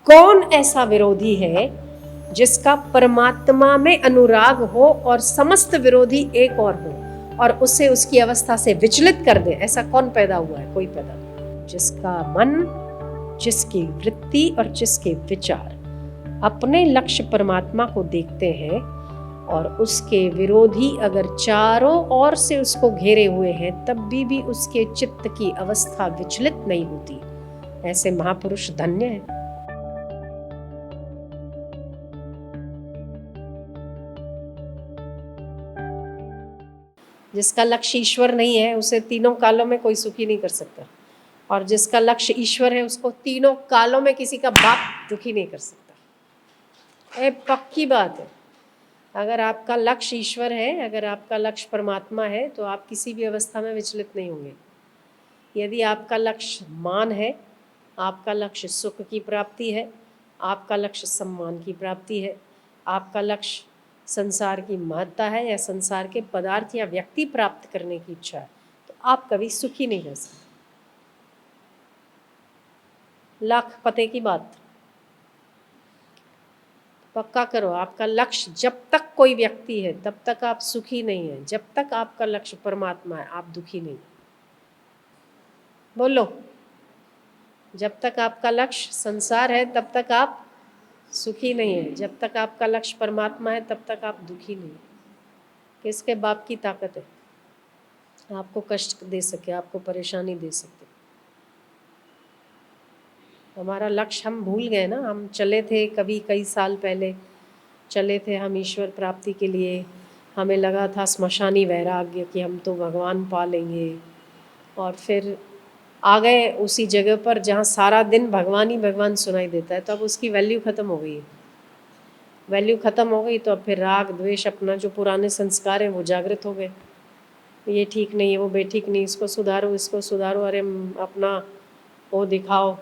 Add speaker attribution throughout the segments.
Speaker 1: कौन ऐसा विरोधी है जिसका परमात्मा में अनुराग हो और समस्त विरोधी एक और हो और उसे उसकी अवस्था से विचलित कर दे? ऐसा कौन पैदा हुआ है? कोई पैदा नहीं। जिसका मन, जिसकी वृत्ति और जिसके विचार अपने लक्ष्य परमात्मा को देखते हैं और उसके विरोधी अगर चारों ओर से उसको घेरे हुए हैं तब भी उसके चित्त की अवस्था विचलित नहीं होती, ऐसे महापुरुष धन्य है। जिसका लक्ष्य ईश्वर नहीं है उसे तीनों कालों में कोई सुखी नहीं कर सकता, और जिसका लक्ष्य ईश्वर है उसको तीनों कालों में किसी का बाप दुखी नहीं कर सकता। ये पक्की बात है। अगर आपका लक्ष्य ईश्वर है, अगर आपका लक्ष्य परमात्मा है, तो आप किसी भी अवस्था में विचलित नहीं होंगे। यदि आपका लक्ष्य मान है, आपका लक्ष्य सुख की प्राप्ति है, आपका लक्ष्य सम्मान की प्राप्ति है, आपका लक्ष्य संसार की महत्ता है या संसार के पदार्थ या व्यक्ति प्राप्त करने की इच्छा है, तो आप कभी सुखी नहीं रह सकते। लाख पते की बात पक्का करो। आपका लक्ष्य जब तक कोई व्यक्ति है तब तक आप सुखी नहीं है, जब तक आपका लक्ष्य परमात्मा है आप दुखी नहीं। बोलो, जब तक आपका लक्ष्य संसार है तब तक आप सुखी नहीं है, जब तक आपका लक्ष्य परमात्मा है तब तक आप दुखी नहीं। किसके बाप की ताकत है आपको कष्ट दे सके, आपको परेशानी दे सके? हमारा लक्ष्य हम भूल गए ना। हम चले थे कभी कई साल पहले, चले थे हम ईश्वर प्राप्ति के लिए। हमें लगा था स्मशानी वैराग्य कि हम तो भगवान पा लेंगे, और फिर आ गए उसी जगह पर जहाँ सारा दिन भगवान ही भगवान सुनाई देता है। तो अब उसकी वैल्यू ख़त्म हो गई है। वैल्यू ख़त्म हो गई तो अब फिर राग द्वेष, अपना जो पुराने संस्कार हैं वो जागृत हो गए। ये ठीक नहीं है, वो बेठीक नहीं, इसको सुधारो, इसको सुधारो, अरे अपना वो दिखाओ।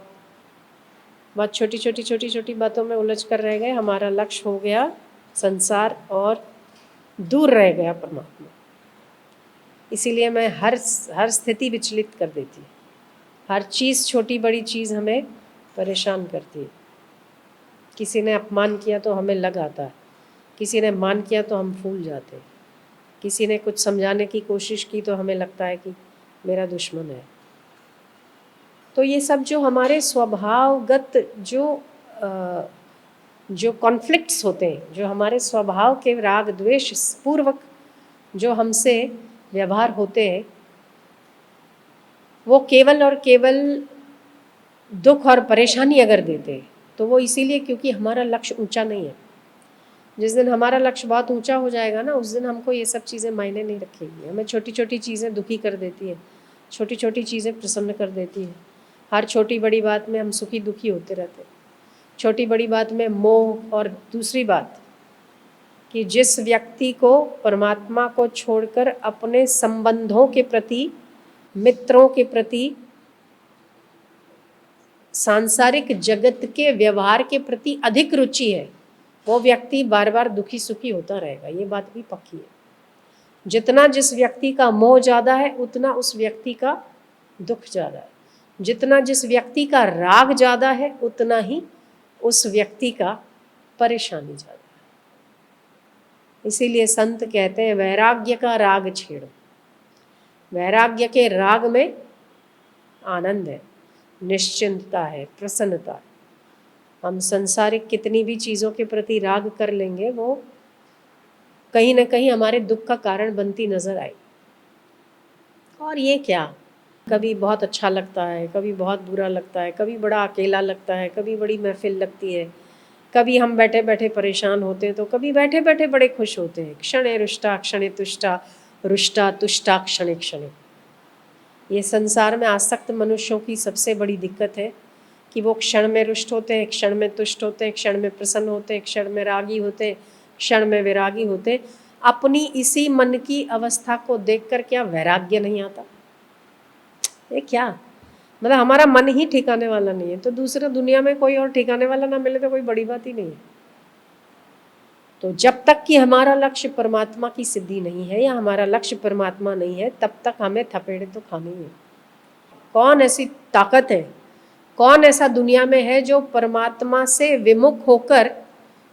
Speaker 1: बस छोटी छोटी बातों में उलझ कर रह गए। हमारा लक्ष्य हो गया संसार और दूर रह गया परमात्मा। इसीलिए मैं हर स्थिति विचलित कर देती है। हर चीज़, छोटी बड़ी चीज़ हमें परेशान करती है। किसी ने अपमान किया तो हमें लग आता है, किसी ने मान किया तो हम फूल जाते हैं, किसी ने कुछ समझाने की कोशिश की तो हमें लगता है कि मेरा दुश्मन है। तो ये सब जो हमारे स्वभावगत जो कॉन्फ्लिक्ट्स होते हैं, जो हमारे स्वभाव के राग द्वेष पूर्वक जो हमसे व्यवहार होते हैं, वो केवल और केवल दुख और परेशानी अगर देते हैं तो वो इसीलिए क्योंकि हमारा लक्ष्य ऊंचा नहीं है। जिस दिन हमारा लक्ष्य बहुत ऊंचा हो जाएगा ना, उस दिन हमको ये सब चीज़ें मायने नहीं रखेंगी। हमें छोटी छोटी चीज़ें दुखी कर देती है, छोटी छोटी चीज़ें प्रसन्न कर देती है। हर छोटी बड़ी बात में हम सुखी दुखी होते रहते हैं। छोटी बड़ी बात में मोह, और दूसरी बात कि जिस व्यक्ति को परमात्मा को छोड़कर अपने संबंधों के प्रति, मित्रों के प्रति, सांसारिक जगत के व्यवहार के प्रति अधिक रुचि है, वो व्यक्ति बार बार दुखी सुखी होता रहेगा। ये बात भी पक्की है। जितना जिस व्यक्ति का मोह ज़्यादा है उतना उस व्यक्ति का दुख ज़्यादा है। जितना जिस व्यक्ति का राग ज़्यादा है उतना ही उस व्यक्ति का परेशानी ज़्यादा है। इसीलिए संत कहते हैं वैराग्य का राग छेड़ो। वैराग्य के राग में आनंद है, निश्चिंतता है, प्रसन्नता है। हम संसारिक कितनी भी चीज़ों के प्रति राग कर लेंगे, वो कहीं ना कहीं हमारे दुख का कारण बनती नजर आई। और ये क्या, कभी बहुत अच्छा लगता है, कभी बहुत बुरा लगता है, कभी बड़ा अकेला लगता है, कभी बड़ी महफिल लगती है, कभी हम बैठे बैठे परेशान होते हैं तो कभी बैठे बैठे बड़े खुश होते हैं। क्षणे रुष्टा क्षणे तुष्टा, रुष्टा तुष्टा क्षणे क्षणे। ये संसार में आसक्त मनुष्यों की सबसे बड़ी दिक्कत है कि वो क्षण में रुष्ट होते हैं, क्षण में तुष्ट होते हैं, क्षण में प्रसन्न होते हैं, क्षण में रागी होते हैं, क्षण में वैरागी होते। अपनी इसी मन की अवस्था को देखकर क्या वैराग्य नहीं आता? ये क्या, मतलब हमारा मन ही ठिकाने वाला नहीं है, तो दूसरे दुनिया में कोई और ठिकाने वाला ना मिले तो कोई बड़ी बात ही नहीं है। तो जब तक कि हमारा लक्ष्य परमात्मा की सिद्धि नहीं है या हमारा लक्ष्य परमात्मा नहीं है, तब तक हमें थपेड़े तो खाने ही है। कौन ऐसी ताकत है कौन ऐसा दुनिया में है जो परमात्मा से विमुख होकर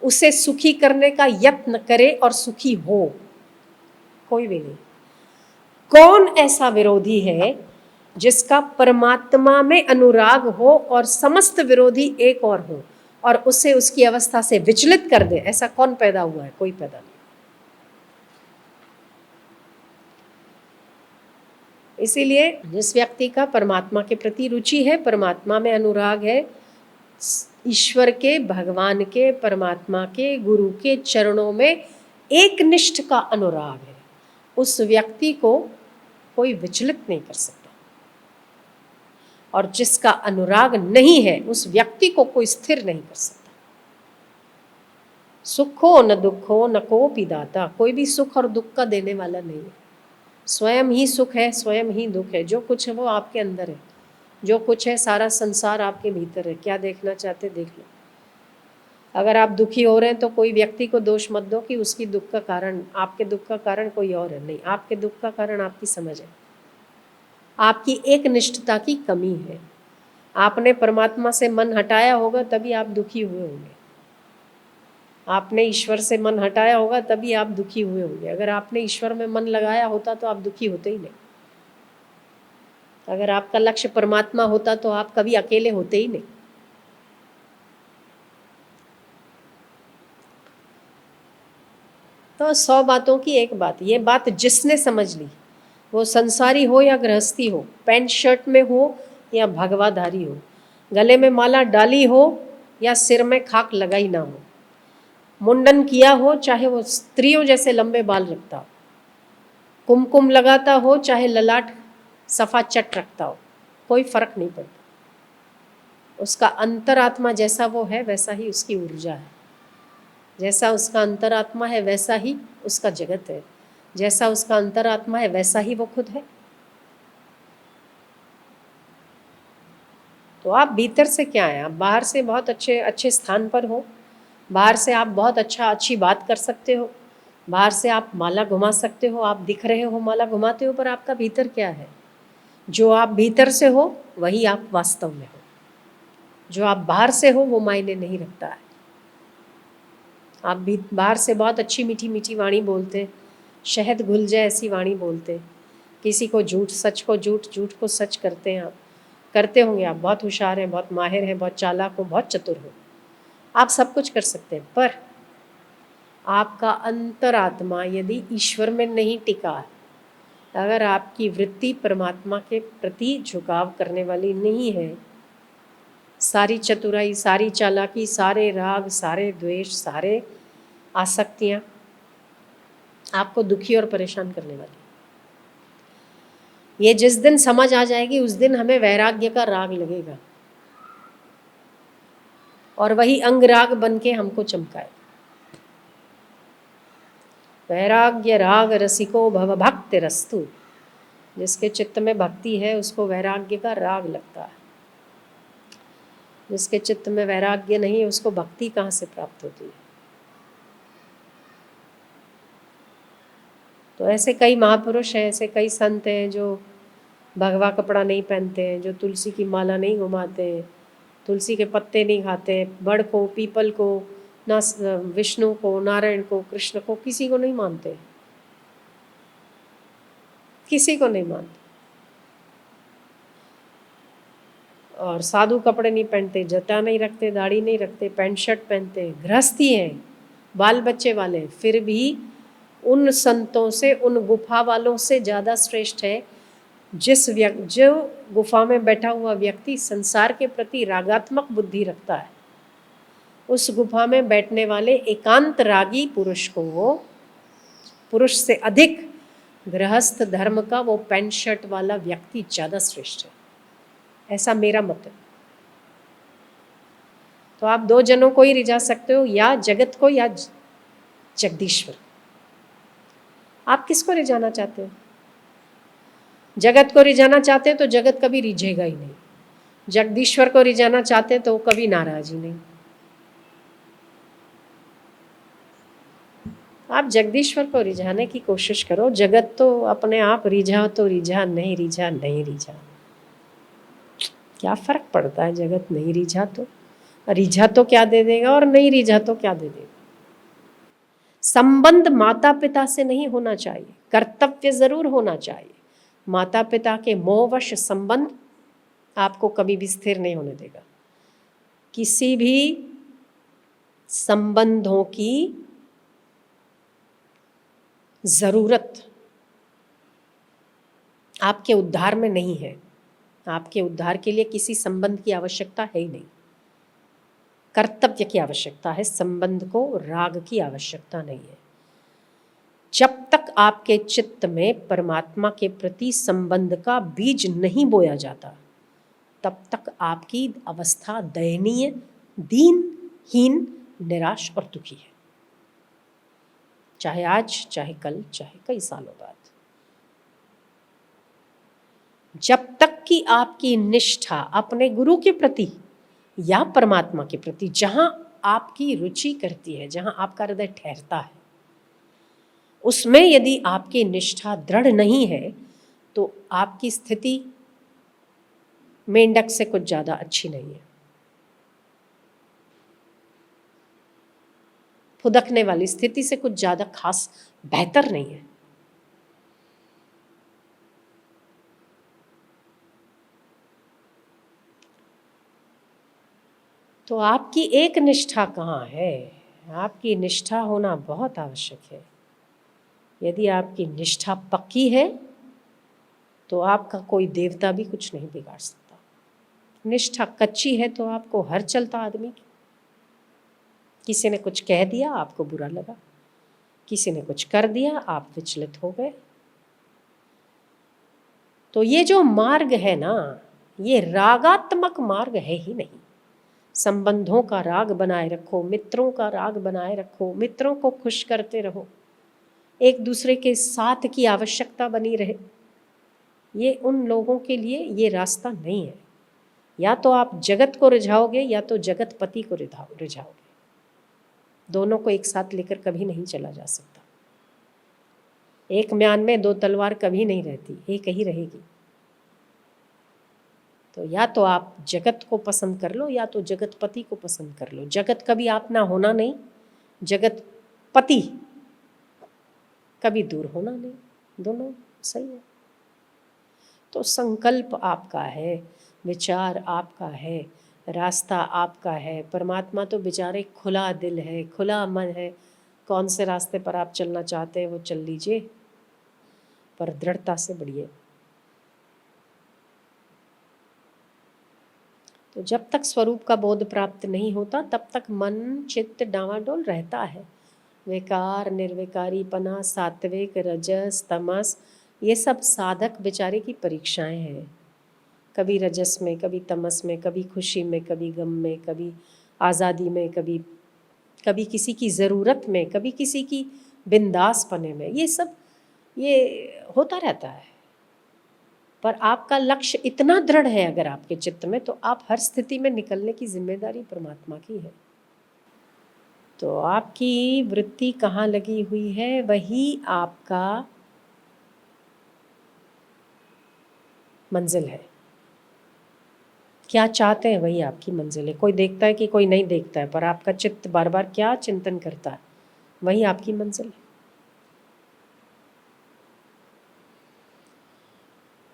Speaker 1: उसे सुखी करने का यत्न करे और सुखी हो? कोई भी नहीं। कौन ऐसा विरोधी है जिसका परमात्मा में अनुराग हो और समस्त विरोधी एक और हो और उसे उसकी अवस्था से विचलित कर दे? ऐसा कौन पैदा हुआ है? कोई पैदा नहीं। इसीलिए जिस व्यक्ति का परमात्मा के प्रति रुचि है, परमात्मा में अनुराग है, ईश्वर के, भगवान के, परमात्मा के, गुरु के चरणों में एक निष्ठ का अनुराग है, उस व्यक्ति को कोई विचलित नहीं कर सकता। और जिसका अनुराग नहीं है उस व्यक्ति को कोई स्थिर नहीं कर सकता। सुख हो न दुख हो न कोपि दाता, कोई भी सुख और दुख का देने वाला नहीं है। स्वयं ही सुख है, स्वयं ही दुख है। जो कुछ है वो आपके अंदर है, जो कुछ है सारा संसार आपके भीतर है। क्या देखना चाहते देख लो। अगर आप दुखी हो रहे हैं तो कोई व्यक्ति को दोष मत दो कि उसकी दुख का कारण, आपके दुख का कारण कोई और है। नहीं, आपके दुख का कारण आपकी समझ है, आपकी एक निष्ठता की कमी है। आपने परमात्मा से मन हटाया होगा तभी आप दुखी हुए होंगे। आपने ईश्वर से मन हटाया होगा तभी आप दुखी हुए होंगे। अगर आपने ईश्वर में मन लगाया होता तो आप दुखी होते ही नहीं। अगर आपका लक्ष्य परमात्मा होता तो आप कभी अकेले होते ही नहीं। तो 100 बातों की एक बात, ये बात जिसने समझ ली, वो संसारी हो या गृहस्थी हो, पैंट शर्ट में हो या भगवाधारी हो, गले में माला डाली हो या सिर में खाक लगाई ना हो, मुंडन किया हो चाहे वो स्त्रियों जैसे लंबे बाल रखता हो, कुमकुम लगाता हो चाहे ललाट सफ़ा चट रखता हो, कोई फर्क नहीं पड़ता। उसका अंतरात्मा जैसा वो है वैसा ही उसकी ऊर्जा है। जैसा उसका अंतरात्मा है वैसा ही उसका जगत है। जैसा उसका अंतरात्मा है वैसा ही वो खुद है। तो आप भीतर से क्या है? आप बाहर से बहुत अच्छे स्थान पर हो, बाहर से आप बहुत अच्छी बात कर सकते हो, बाहर से आप माला घुमा सकते हो, आप दिख रहे हो माला घुमाते हो, पर आपका भीतर क्या है? जो आप भीतर से हो वही आप वास्तव में हो। जो आप बाहर से हो वो मायने नहीं रखता है। आप भी बाहर से बहुत अच्छी मीठी मीठी वाणी बोलते, शहद घुल जाए ऐसी वाणी बोलते, किसी को झूठ, सच को झूठ, झूठ को सच करते हैं। आप करते होंगे, आप बहुत होशियार हैं, बहुत माहिर हैं, बहुत चालाक हो, बहुत चतुर हो, आप सब कुछ कर सकते हैं। पर आपका अंतरात्मा यदि ईश्वर में नहीं टिका है, अगर आपकी वृत्ति परमात्मा के प्रति झुकाव करने वाली नहीं है, सारी चतुराई, सारी चालाकी, सारे राग, सारे द्वेष, सारे आसक्तियाँ आपको दुखी और परेशान करने वाली, ये जिस दिन समझ आ जाएगी उस दिन हमें वैराग्य का राग लगेगा और वही अंगराग बन के हमको चमकाए। वैराग्य राग रसिको भव भक्ति रस्तु, जिसके चित्त में भक्ति है उसको वैराग्य का राग लगता है। जिसके चित्त में वैराग्य नहीं है उसको भक्ति कहाँ से प्राप्त होती है? तो ऐसे कई महापुरुष हैं, ऐसे कई संत हैं जो भगवा कपड़ा नहीं पहनते हैं, जो तुलसी की माला नहीं घुमाते हैं, तुलसी के पत्ते नहीं खाते, बड़ को, पीपल को, ना विष्णु को, नारायण को, कृष्ण को, किसी को नहीं मानते, किसी को नहीं मानते। और साधु कपड़े नहीं पहनते, जटा नहीं रखते, दाढ़ी नहीं रखते, पैंट शर्ट पहनते, गृहस्थी हैं, बाल बच्चे वाले, फिर भी उन संतों से, उन गुफा वालों से ज़्यादा श्रेष्ठ है जो गुफा में बैठा हुआ व्यक्ति संसार के प्रति रागात्मक बुद्धि रखता है। उस गुफा में बैठने वाले एकांत रागी पुरुष को, वो पुरुष से अधिक गृहस्थ धर्म का वो पैंट शर्ट वाला व्यक्ति ज़्यादा श्रेष्ठ है, ऐसा मेरा मत है। तो आप दो जनों को ही रिझा सकते हो, या जगत को या जगदीश्वर। आप किसको रिझाना चाहते हो? जगत को रिझाना चाहते हैं तो जगत कभी रिझेगा ही नहीं। जगदीश्वर को रिझाना चाहते हैं तो वो कभी नाराज ही नहीं। आप जगदीश्वर को रिझाने की कोशिश करो। जगत तो अपने आप रिझा तो रिझा, नहीं रिझा नहीं रिझा। क्या फर्क पड़ता है, जगत नहीं रिझा तो क्या दे देगा और नहीं रिझा तो क्या दे देगा। संबंध माता पिता से नहीं होना चाहिए, कर्तव्य जरूर होना चाहिए। माता पिता के मोहवश संबंध आपको कभी भी स्थिर नहीं होने देगा। किसी भी संबंधों की जरूरत आपके उद्धार में नहीं है। आपके उद्धार के लिए किसी संबंध की आवश्यकता है ही नहीं। कर्तव्य की आवश्यकता है, संबंध को राग की आवश्यकता नहीं है। जब तक आपके चित्त में परमात्मा के प्रति संबंध का बीज नहीं बोया जाता, तब तक आपकी अवस्था दयनीय, दीनहीन, निराश और दुखी है, चाहे आज, चाहे कल, चाहे कई सालों बाद। जब तक कि आपकी निष्ठा अपने गुरु के प्रति या परमात्मा के प्रति, जहां आपकी रुचि करती है, जहां आपका हृदय ठहरता है, उसमें यदि आपकी निष्ठा दृढ़ नहीं है तो आपकी स्थिति मेंढक से कुछ ज्यादा अच्छी नहीं है, फुदकने वाली स्थिति से कुछ ज्यादा खास बेहतर नहीं है। तो आपकी एक निष्ठा कहाँ है? आपकी निष्ठा होना बहुत आवश्यक है। यदि आपकी निष्ठा पक्की है तो आपका कोई देवता भी कुछ नहीं बिगाड़ सकता। निष्ठा कच्ची है तो आपको हर चलता आदमी, किसी ने कुछ कह दिया आपको बुरा लगा, किसी ने कुछ कर दिया आप विचलित हो गए। तो ये जो मार्ग है ना, ये रागात्मक मार्ग है ही नहीं। संबंधों का राग बनाए रखो, मित्रों का राग बनाए रखो, मित्रों को खुश करते रहो, एक दूसरे के साथ की आवश्यकता बनी रहे, ये उन लोगों के लिए ये रास्ता नहीं है। या तो आप जगत को रिझाओगे या तो जगत पति को रिझाओगे। दोनों को एक साथ लेकर कभी नहीं चला जा सकता। एक म्यान में दो तलवार कभी नहीं रहती, एक ही रहेगी। तो या तो आप जगत को पसंद कर लो या तो जगत पति को पसंद कर लो। जगत कभी आप ना होना नहीं, जगत पति कभी दूर होना नहीं, दोनों सही है। तो संकल्प आपका है, विचार आपका है, रास्ता आपका है। परमात्मा तो बेचारे खुला दिल है, खुला मन है, कौन से रास्ते पर आप चलना चाहते हैं वो चल लीजिए, पर दृढ़ता से बढ़िए। तो जब तक स्वरूप का बोध प्राप्त नहीं होता तब तक मन चित्त डावाडोल रहता है। विकार, निर्विकारीपना, सात्विक, रजस, तमस, ये सब साधक बेचारे की परीक्षाएं हैं। कभी रजस में, कभी तमस में, कभी खुशी में, कभी गम में, कभी आज़ादी में, कभी किसी की ज़रूरत में, कभी किसी की बिंदास पने में। ये सब ये होता रहता है। पर आपका लक्ष्य इतना दृढ़ है अगर आपके चित्त में, तो आप हर स्थिति में निकलने की जिम्मेदारी परमात्मा की है। तो आपकी वृत्ति कहाँ लगी हुई है वही आपका मंजिल है। क्या चाहते हैं वही आपकी मंजिल है। कोई देखता है कि कोई नहीं देखता है, पर आपका चित्त बार बार क्या चिंतन करता है वही आपकी मंजिल है।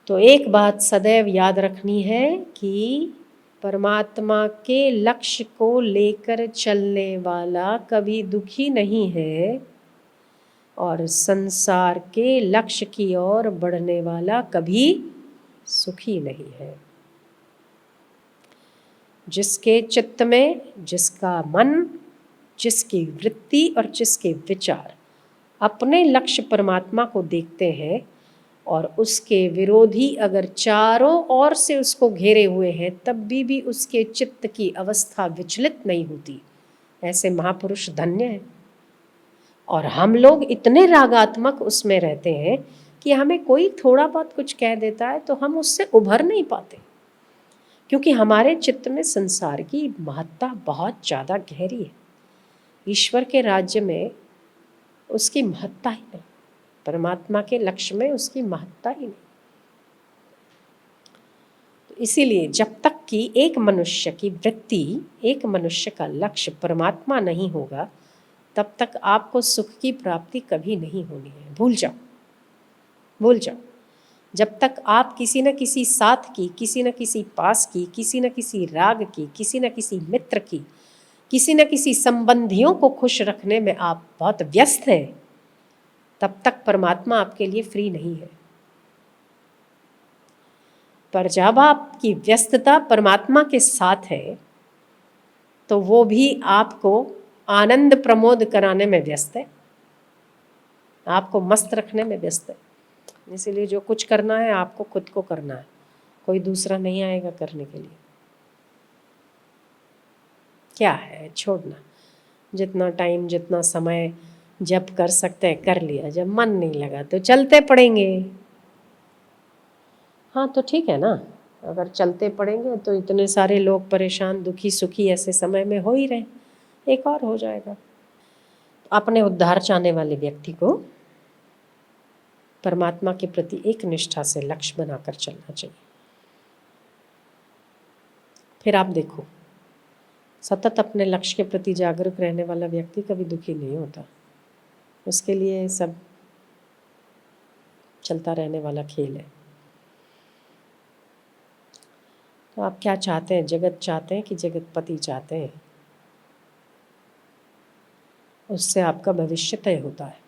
Speaker 1: तो एक बात सदैव याद रखनी है कि परमात्मा के लक्ष्य को लेकर चलने वाला कभी दुखी नहीं है और संसार के लक्ष्य की ओर बढ़ने वाला कभी सुखी नहीं है। जिसके चित्त में, जिसका मन, जिसकी वृत्ति और जिसके विचार अपने लक्ष्य परमात्मा को देखते हैं और उसके विरोधी अगर चारों ओर से उसको घेरे हुए हैं तब भी उसके चित्त की अवस्था विचलित नहीं होती, ऐसे महापुरुष धन्य हैं। और हम लोग इतने रागात्मक उसमें रहते हैं कि हमें कोई थोड़ा बहुत कुछ कह देता है तो हम उससे उभर नहीं पाते, क्योंकि हमारे चित्त में संसार की महत्ता बहुत ज़्यादा गहरी है। ईश्वर के राज्य में उसकी महत्ता ही नहीं, परमात्मा के लक्ष्य में उसकी महत्ता ही नहीं। तो इसीलिए जब तक कि एक मनुष्य की वृत्ति, एक मनुष्य का लक्ष्य परमात्मा नहीं होगा, तब तक आपको सुख की प्राप्ति कभी नहीं होनी है। भूल जाओ, भूल जाओ। जब तक आप किसी न किसी साथ की, किसी न किसी पास की, किसी न किसी राग की, किसी न किसी मित्र की, किसी न किसी संबंधियों को खुश रखने में आप बहुत व्यस्त हैं, तब तक परमात्मा आपके लिए फ्री नहीं है। पर जब आपकी व्यस्तता परमात्मा के साथ है, तो वो भी आपको आनंद प्रमोद कराने में व्यस्त है, आपको मस्त रखने में व्यस्त है। इसीलिए जो कुछ करना है आपको खुद को करना है, कोई दूसरा नहीं आएगा करने के लिए। क्या है छोड़ना, जितना टाइम जितना समय जब कर सकते हैं कर लिया, जब मन नहीं लगा तो चलते पड़ेंगे। हाँ तो ठीक है ना, अगर चलते पड़ेंगे तो इतने सारे लोग परेशान दुखी सुखी ऐसे समय में हो ही रहे, एक और हो जाएगा। अपने उद्धार चाहने वाले व्यक्ति को परमात्मा के प्रति एक निष्ठा से लक्ष्य बनाकर चलना चाहिए। फिर आप देखो, सतत अपने लक्ष्य के प्रति जागरूक रहने वाला व्यक्ति कभी दुखी नहीं होता। उसके लिए सब चलता रहने वाला खेल है। तो आप क्या चाहते हैं, जगत चाहते हैं कि जगतपति चाहते हैं? उससे आपका भविष्य तय होता है।